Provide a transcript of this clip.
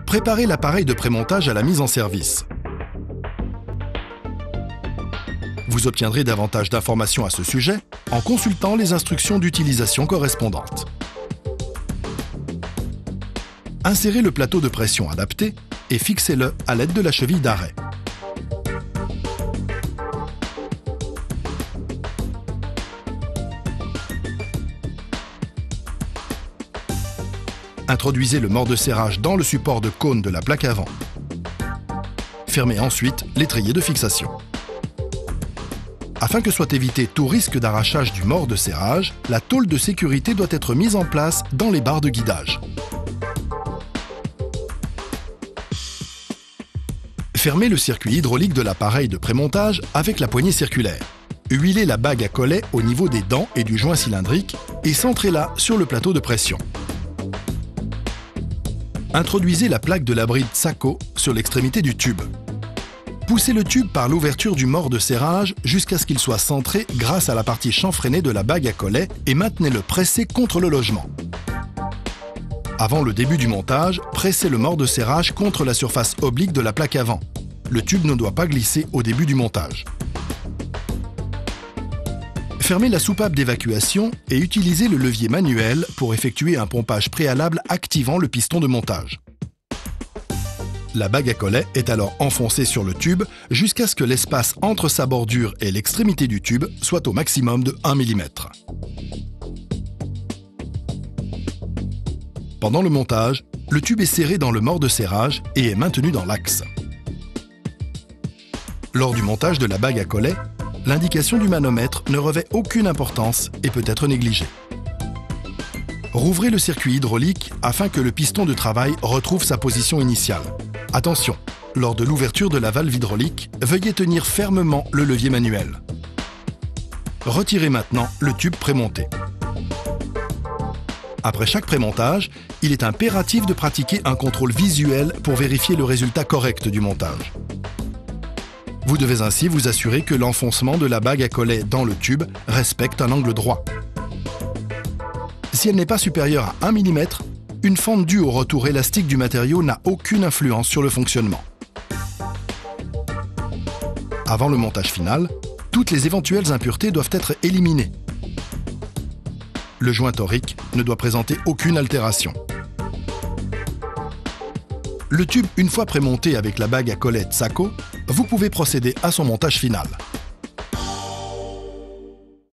Préparez l'appareil de prémontage à la mise en service. Vous obtiendrez davantage d'informations à ce sujet en consultant les instructions d'utilisation correspondantes. Insérez le plateau de pression adapté et fixez-le à l'aide de la cheville d'arrêt. Introduisez le mort de serrage dans le support de cône de la plaque avant. Fermez ensuite l'étrier de fixation. Afin que soit évité tout risque d'arrachage du mort de serrage, la tôle de sécurité doit être mise en place dans les barres de guidage. Fermez le circuit hydraulique de l'appareil de prémontage avec la poignée circulaire. Huilez la bague à collet au niveau des dents et du joint cylindrique et centrez-la sur le plateau de pression. Introduisez la plaque de la bride Tsaco sur l'extrémité du tube. Poussez le tube par l'ouverture du mort de serrage jusqu'à ce qu'il soit centré grâce à la partie chanfreinée de la bague à collet et maintenez-le pressé contre le logement. Avant le début du montage, pressez le mort de serrage contre la surface oblique de la plaque avant. Le tube ne doit pas glisser au début du montage. Fermez la soupape d'évacuation et utilisez le levier manuel pour effectuer un pompage préalable activant le piston de montage. La bague à collet est alors enfoncée sur le tube jusqu'à ce que l'espace entre sa bordure et l'extrémité du tube soit au maximum de 1 mm. Pendant le montage, le tube est serré dans le mort de serrage et est maintenu dans l'axe. Lors du montage de la bague à collet, l'indication du manomètre ne revêt aucune importance et peut être négligée. Rouvrez le circuit hydraulique afin que le piston de travail retrouve sa position initiale. Attention, lors de l'ouverture de la valve hydraulique, veuillez tenir fermement le levier manuel. Retirez maintenant le tube prémonté. Après chaque prémontage, il est impératif de pratiquer un contrôle visuel pour vérifier le résultat correct du montage. Vous devez ainsi vous assurer que l'enfoncement de la bague à collet dans le tube respecte un angle droit. Si elle n'est pas supérieure à 1 mm, une fente due au retour élastique du matériau n'a aucune influence sur le fonctionnement. Avant le montage final, toutes les éventuelles impuretés doivent être éliminées. Le joint torique ne doit présenter aucune altération. Le tube, une fois prémonté avec la bague à collet Tsaco, vous pouvez procéder à son montage final.